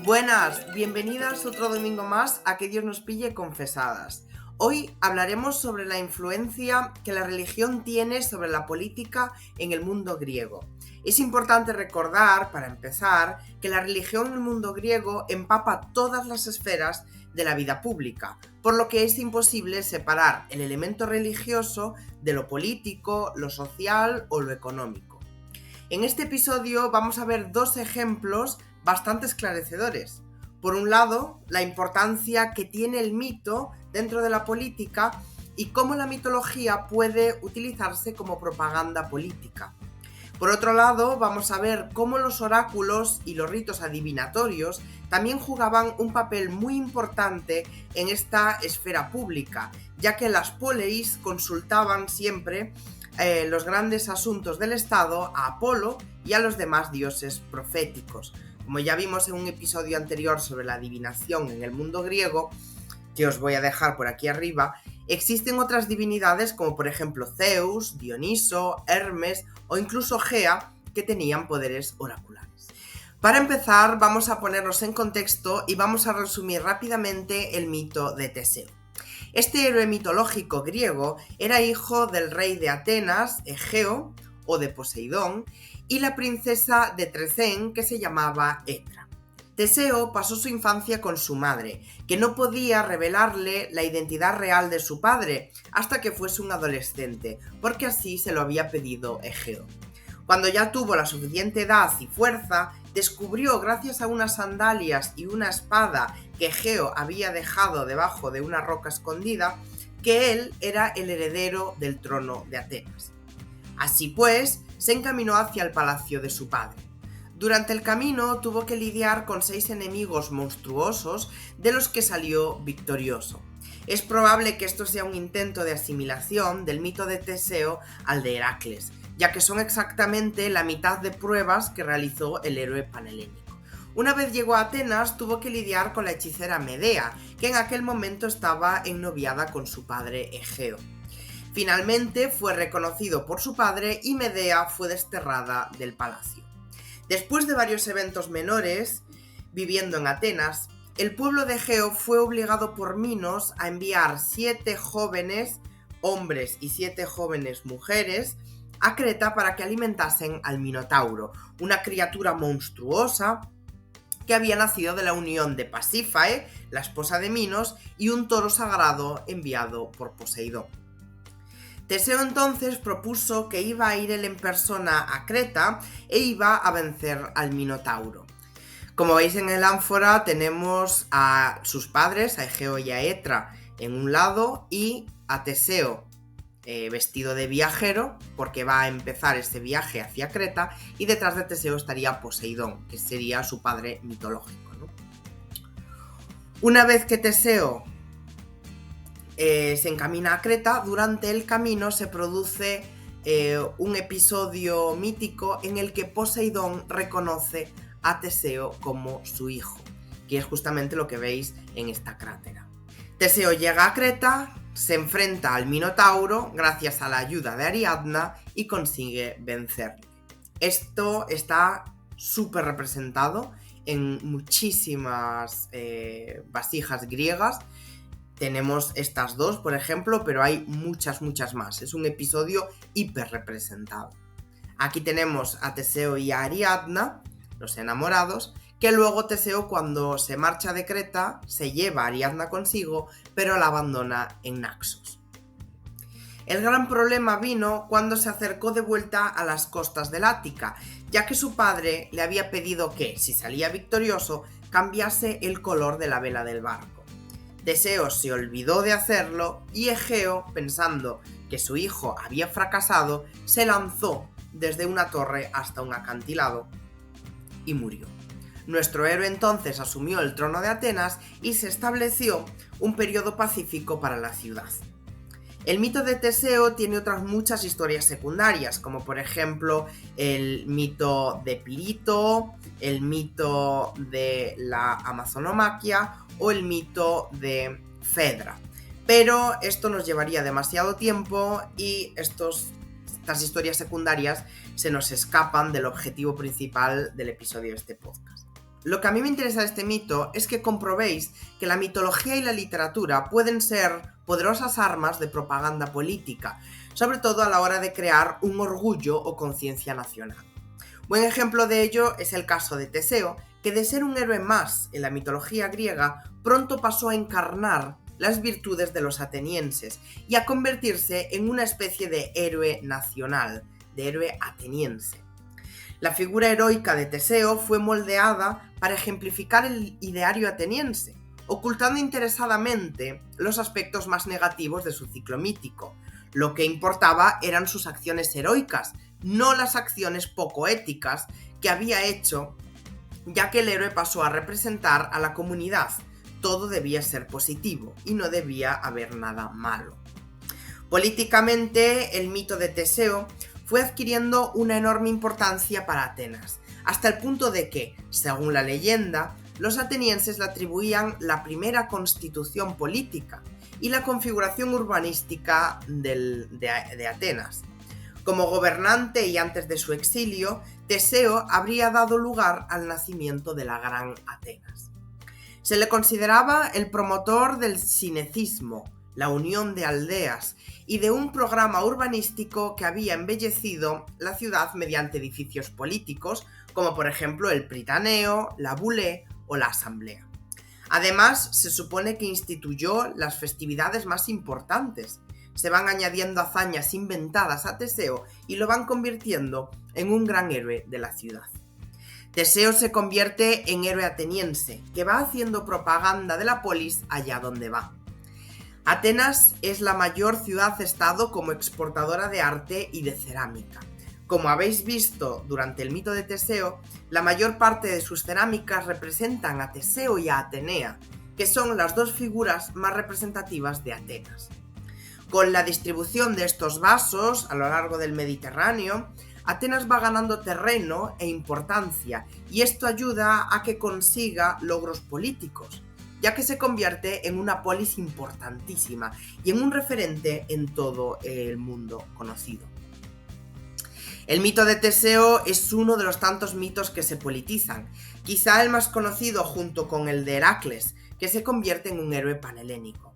Buenas, bienvenidas otro domingo más a Que Dios nos pille confesadas. Hoy hablaremos sobre la influencia que la religión tiene sobre la política en el mundo griego. Es importante recordar, para empezar, que la religión en el mundo griego empapa todas las esferas de la vida pública, por lo que es imposible separar el elemento religioso de lo político, lo social o lo económico. En este episodio vamos a ver dos ejemplos bastante esclarecedores. Por un lado, la importancia que tiene el mito dentro de la política y cómo la mitología puede utilizarse como propaganda política. Por otro lado, vamos a ver cómo los oráculos y los ritos adivinatorios también jugaban un papel muy importante en esta esfera pública, ya que las poleis consultaban siempre los grandes asuntos del Estado a Apolo y a los demás dioses proféticos. Como ya vimos en un episodio anterior sobre la adivinación en el mundo griego, que os voy a dejar por aquí arriba, existen otras divinidades como por ejemplo Zeus, Dioniso, Hermes o incluso Gea, que tenían poderes oraculares. Para empezar, vamos a ponernos en contexto y vamos a resumir rápidamente el mito de Teseo. Este héroe mitológico griego era hijo del rey de Atenas, Egeo, o de Poseidón, y la princesa de Trecén, que se llamaba Etra. Teseo pasó su infancia con su madre, que no podía revelarle la identidad real de su padre hasta que fuese un adolescente, porque así se lo había pedido Egeo. Cuando ya tuvo la suficiente edad y fuerza, descubrió, gracias a unas sandalias y una espada que Egeo había dejado debajo de una roca escondida, que él era el heredero del trono de Atenas. Así pues, se encaminó hacia el palacio de su padre. Durante el camino tuvo que lidiar con 6 enemigos monstruosos de los que salió victorioso. Es probable que esto sea un intento de asimilación del mito de Teseo al de Heracles, ya que son exactamente la mitad de pruebas que realizó el héroe panhelénico. Una vez llegó a Atenas, tuvo que lidiar con la hechicera Medea, que en aquel momento estaba ennoviada con su padre Egeo. Finalmente fue reconocido por su padre y Medea fue desterrada del palacio. Después de varios eventos menores, viviendo en Atenas, el pueblo de Egeo fue obligado por Minos a enviar 7 jóvenes hombres y 7 jóvenes mujeres a Creta para que alimentasen al Minotauro, una criatura monstruosa que había nacido de la unión de Pasífae, la esposa de Minos, y un toro sagrado enviado por Poseidón. Teseo entonces propuso que iba a ir él en persona a Creta e iba a vencer al Minotauro. Como veis en el ánfora tenemos a sus padres, a Egeo y a Etra, en un lado, y a Teseo vestido de viajero, porque va a empezar ese viaje hacia Creta, y detrás de Teseo estaría Poseidón, que sería su padre mitológico, ¿no? Una vez que Teseo se encamina a Creta, durante el camino se produce un episodio mítico en el que Poseidón reconoce a Teseo como su hijo, que es justamente lo que veis en esta crátera. Teseo llega a Creta, se enfrenta al Minotauro gracias a la ayuda de Ariadna y consigue vencerle. Esto está súper representado en muchísimas vasijas griegas. Tenemos estas dos, por ejemplo, pero hay muchas más. Es un episodio hiper representado. Aquí tenemos a Teseo y a Ariadna, los enamorados, que luego Teseo, cuando se marcha de Creta, se lleva a Ariadna consigo, pero la abandona en Naxos. El gran problema vino cuando se acercó de vuelta a las costas del Ática, ya que su padre le había pedido que, si salía victorioso, cambiase el color de la vela del barco. Teseo se olvidó de hacerlo y Egeo, pensando que su hijo había fracasado, se lanzó desde una torre hasta un acantilado y murió. Nuestro héroe entonces asumió el trono de Atenas y se estableció un periodo pacífico para la ciudad. El mito de Teseo tiene otras muchas historias secundarias, como por ejemplo el mito de Pirito, el mito de la Amazonomaquia o el mito de Fedra. Pero esto nos llevaría demasiado tiempo y estas historias secundarias se nos escapan del objetivo principal del episodio de este podcast. Lo que a mí me interesa de este mito es que comprobéis que la mitología y la literatura pueden ser poderosas armas de propaganda política, sobre todo a la hora de crear un orgullo o conciencia nacional. Buen ejemplo de ello es el caso de Teseo, que de ser un héroe más en la mitología griega, pronto pasó a encarnar las virtudes de los atenienses y a convertirse en una especie de héroe nacional, de héroe ateniense. La figura heroica de Teseo fue moldeada para ejemplificar el ideario ateniense, ocultando interesadamente los aspectos más negativos de su ciclo mítico. Lo que importaba eran sus acciones heroicas, no las acciones poco éticas que había hecho, ya que el héroe pasó a representar a la comunidad. Todo debía ser positivo y no debía haber nada malo. Políticamente, el mito de Teseo fue adquiriendo una enorme importancia para Atenas, hasta el punto de que, según la leyenda, los atenienses le atribuían la primera constitución política y la configuración urbanística de Atenas. Como gobernante y antes de su exilio, Teseo habría dado lugar al nacimiento de la Gran Atenas. Se le consideraba el promotor del sinecismo, la unión de aldeas, y de un programa urbanístico que había embellecido la ciudad mediante edificios políticos, como por ejemplo el Pritaneo, la Bulé o la Asamblea. Además, se supone que instituyó las festividades más importantes. Se van añadiendo hazañas inventadas a Teseo y lo van convirtiendo en un gran héroe de la ciudad. Teseo se convierte en héroe ateniense, que va haciendo propaganda de la polis allá donde va. Atenas es la mayor ciudad-estado como exportadora de arte y de cerámica. Como habéis visto durante el mito de Teseo, la mayor parte de sus cerámicas representan a Teseo y a Atenea, que son las dos figuras más representativas de Atenas. Con la distribución de estos vasos a lo largo del Mediterráneo, Atenas va ganando terreno e importancia, y esto ayuda a que consiga logros políticos, ya que se convierte en una polis importantísima y en un referente en todo el mundo conocido. El mito de Teseo es uno de los tantos mitos que se politizan, quizá el más conocido junto con el de Heracles, que se convierte en un héroe panhelénico.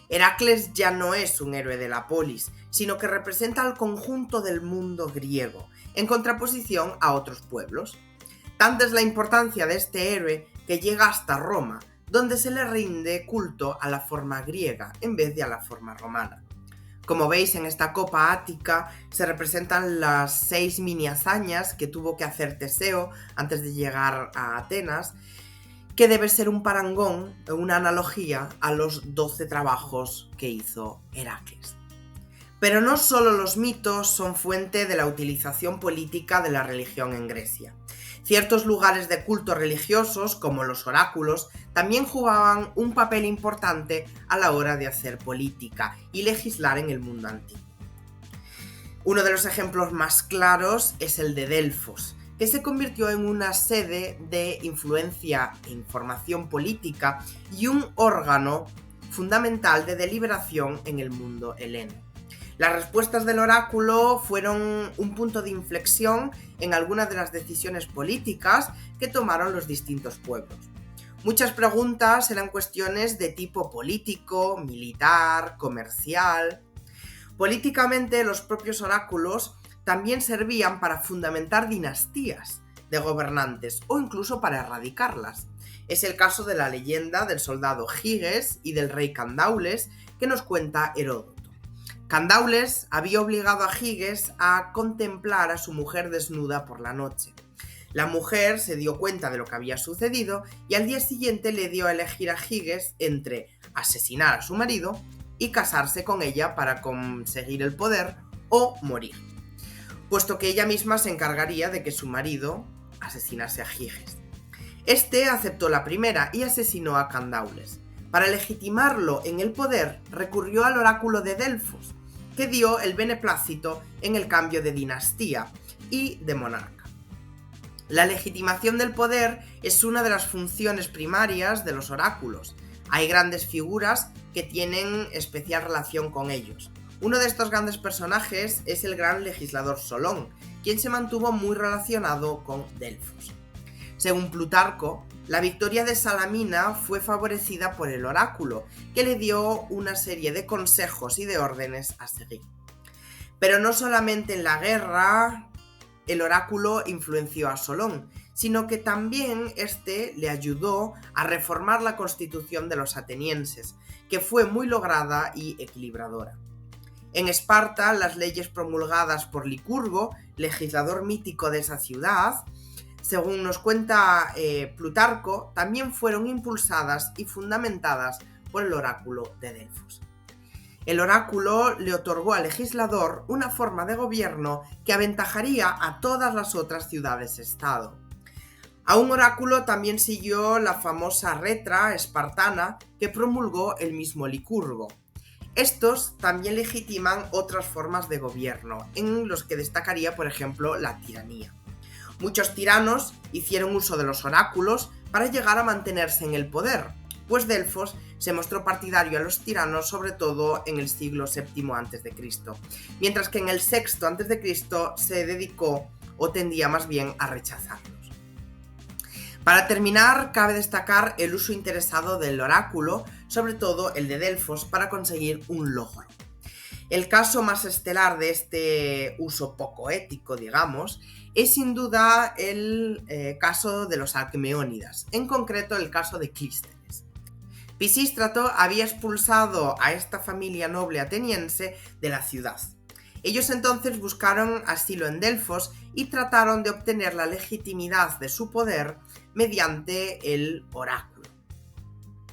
Heracles ya no es un héroe de la polis, sino que representa al conjunto del mundo griego, en contraposición a otros pueblos. Tanta es la importancia de este héroe que llega hasta Roma, donde se le rinde culto a la forma griega en vez de a la forma romana. Como veis, en esta copa ática se representan las 6 mini hazañas que tuvo que hacer Teseo antes de llegar a Atenas, que debe ser un parangón, una analogía a los 12 trabajos que hizo Heracles. Pero no solo los mitos son fuente de la utilización política de la religión en Grecia. Ciertos lugares de culto religiosos, como los oráculos, también jugaban un papel importante a la hora de hacer política y legislar en el mundo antiguo. Uno de los ejemplos más claros es el de Delfos, que se convirtió en una sede de influencia e información política y un órgano fundamental de deliberación en el mundo heleno. Las respuestas del oráculo fueron un punto de inflexión en algunas de las decisiones políticas que tomaron los distintos pueblos. Muchas preguntas eran cuestiones de tipo político, militar, comercial. Políticamente, los propios oráculos también servían para fundamentar dinastías de gobernantes o incluso para erradicarlas. Es el caso de la leyenda del soldado Giges y del rey Candaules que nos cuenta Heródoto. Candaules había obligado a Giges a contemplar a su mujer desnuda por la noche. La mujer se dio cuenta de lo que había sucedido y al día siguiente le dio a elegir a Giges entre asesinar a su marido y casarse con ella para conseguir el poder o morir, puesto que ella misma se encargaría de que su marido asesinase a Giges. Este aceptó la primera y asesinó a Candaules. Para legitimarlo en el poder, recurrió al oráculo de Delfos, que dio el beneplácito en el cambio de dinastía y de monarca. La legitimación del poder es una de las funciones primarias de los oráculos. Hay grandes figuras que tienen especial relación con ellos. Uno de estos grandes personajes es el gran legislador Solón, quien se mantuvo muy relacionado con Delfos. Según Plutarco, La victoria de Salamina fue favorecida por el oráculo, que le dio una serie de consejos y de órdenes a seguir. Pero no solamente en la guerra el oráculo influenció a Solón, sino que también este le ayudó a reformar la constitución de los atenienses, que fue muy lograda y equilibradora. En Esparta, las leyes promulgadas por Licurgo, legislador mítico de esa ciudad, según nos cuenta Plutarco, también fueron impulsadas y fundamentadas por el oráculo de Delfos. El oráculo le otorgó al legislador una forma de gobierno que aventajaría a todas las otras ciudades-estado. A un oráculo también siguió la famosa retra espartana que promulgó el mismo Licurgo. Estos también legitiman otras formas de gobierno, en los que destacaría, por ejemplo, la tiranía. Muchos tiranos hicieron uso de los oráculos para llegar a mantenerse en el poder, pues Delfos se mostró partidario a los tiranos sobre todo en el siglo VII a.C., mientras que en el VI a.C. se dedicó o tendía más bien a rechazarlos. Para terminar, cabe destacar el uso interesado del oráculo, sobre todo el de Delfos, para conseguir un logro. El caso más estelar de este uso poco ético, digamos, es sin duda el caso de los Alcmeónidas, en concreto el caso de Clístenes. Pisístrato había expulsado a esta familia noble ateniense de la ciudad. Ellos entonces buscaron asilo en Delfos y trataron de obtener la legitimidad de su poder mediante el oráculo.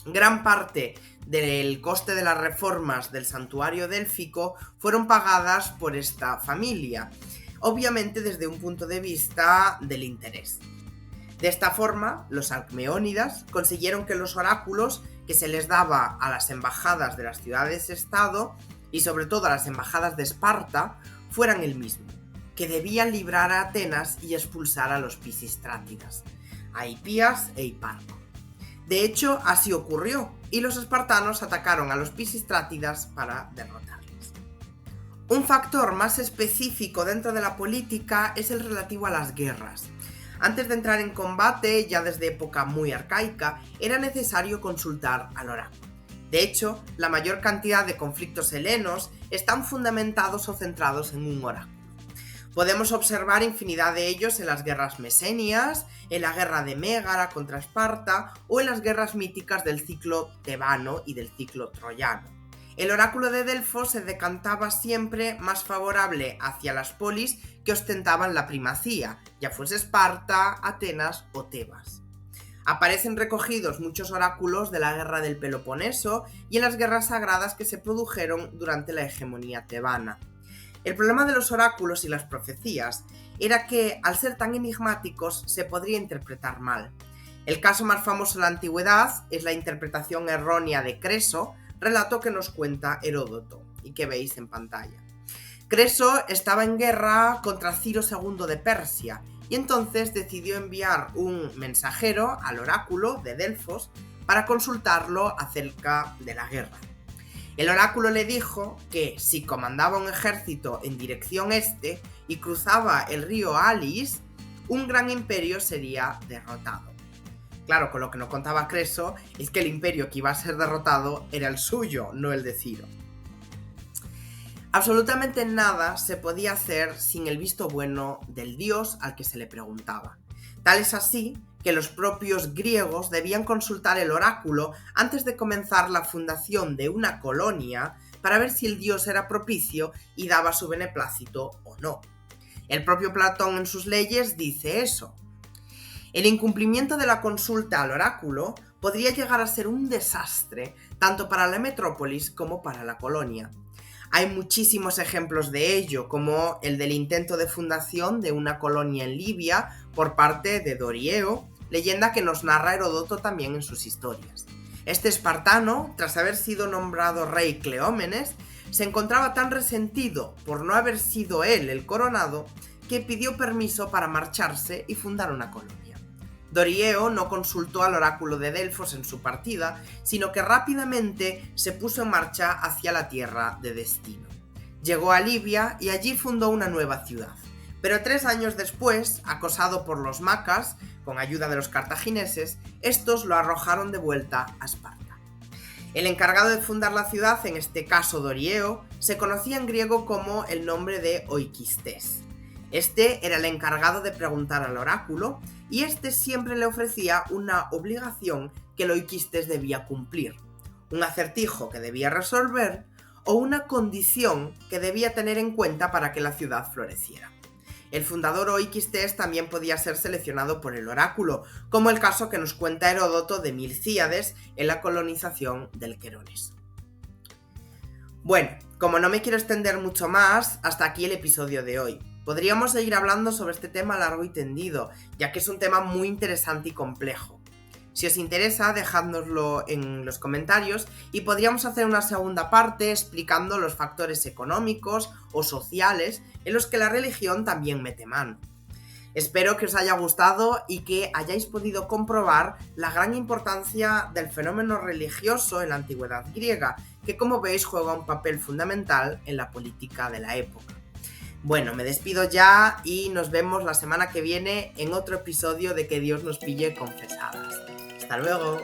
Gran parte del coste de las reformas del santuario délfico fueron pagadas por esta familia, obviamente desde un punto de vista del interés. De esta forma, los Alcmeónidas consiguieron que los oráculos que se les daba a las embajadas de las ciudades-estado y sobre todo a las embajadas de Esparta fueran el mismo, que debían librar a Atenas y expulsar a los Pisístrátidas, a Hipías e Hiparco. De hecho, así ocurrió, y los espartanos atacaron a los Pisístrátidas para derrotarles. Un factor más específico dentro de la política es el relativo a las guerras. Antes de entrar en combate, ya desde época muy arcaica, era necesario consultar al oráculo. De hecho, la mayor cantidad de conflictos helenos están fundamentados o centrados en un oráculo. Podemos observar infinidad de ellos en las guerras mesenias, en la guerra de Mégara contra Esparta o en las guerras míticas del ciclo tebano y del ciclo troyano. El oráculo de Delfos se decantaba siempre más favorable hacia las polis que ostentaban la primacía, ya fuese Esparta, Atenas o Tebas. Aparecen recogidos muchos oráculos de la guerra del Peloponeso y en las guerras sagradas que se produjeron durante la hegemonía tebana. El problema de los oráculos y las profecías era que, al ser tan enigmáticos, se podría interpretar mal. El caso más famoso de la antigüedad es la interpretación errónea de Creso, relato que nos cuenta Heródoto y que veis en pantalla. Creso estaba en guerra contra Ciro II de Persia y entonces decidió enviar un mensajero al oráculo de Delfos para consultarlo acerca de la guerra. El oráculo le dijo que si comandaba un ejército en dirección este y cruzaba el río Alis, un gran imperio sería derrotado. Claro, con lo que no contaba Creso es que el imperio que iba a ser derrotado era el suyo, no el de Ciro. Absolutamente nada se podía hacer sin el visto bueno del dios al que se le preguntaba. Tal es así que los propios griegos debían consultar el oráculo antes de comenzar la fundación de una colonia para ver si el dios era propicio y daba su beneplácito o no. El propio Platón en sus leyes dice eso. El incumplimiento de la consulta al oráculo podría llegar a ser un desastre tanto para la metrópolis como para la colonia. Hay muchísimos ejemplos de ello, como el del intento de fundación de una colonia en Libia por parte de Dorieo, leyenda que nos narra Heródoto también en sus historias. Este espartano, tras haber sido nombrado rey Cleómenes, se encontraba tan resentido por no haber sido él el coronado que pidió permiso para marcharse y fundar una colonia. Dorieo no consultó al oráculo de Delfos en su partida, sino que rápidamente se puso en marcha hacia la tierra de destino. Llegó a Libia y allí fundó una nueva ciudad, Pero 3 años después, acosado por los macas, con ayuda de los cartagineses, estos lo arrojaron de vuelta a Esparta. El encargado de fundar la ciudad, en este caso Dorieo, se conocía en griego como el nombre de Oikistes. Este era el encargado de preguntar al oráculo y este siempre le ofrecía una obligación que el Oikistes debía cumplir, un acertijo que debía resolver o una condición que debía tener en cuenta para que la ciudad floreciera. El fundador Oikistes también podía ser seleccionado por el oráculo, como el caso que nos cuenta Heródoto de Milcíades en la colonización del Querones. Bueno, como no me quiero extender mucho más, hasta aquí el episodio de hoy. Podríamos seguir hablando sobre este tema largo y tendido, ya que es un tema muy interesante y complejo. Si os interesa, dejádnoslo en los comentarios y podríamos hacer una segunda parte explicando los factores económicos o sociales en los que la religión también mete mano. Espero que os haya gustado y que hayáis podido comprobar la gran importancia del fenómeno religioso en la antigüedad griega, que como veis juega un papel fundamental en la política de la época. Bueno, me despido ya y nos vemos la semana que viene en otro episodio de Que Dios nos pille confesadas. ¡Hasta luego!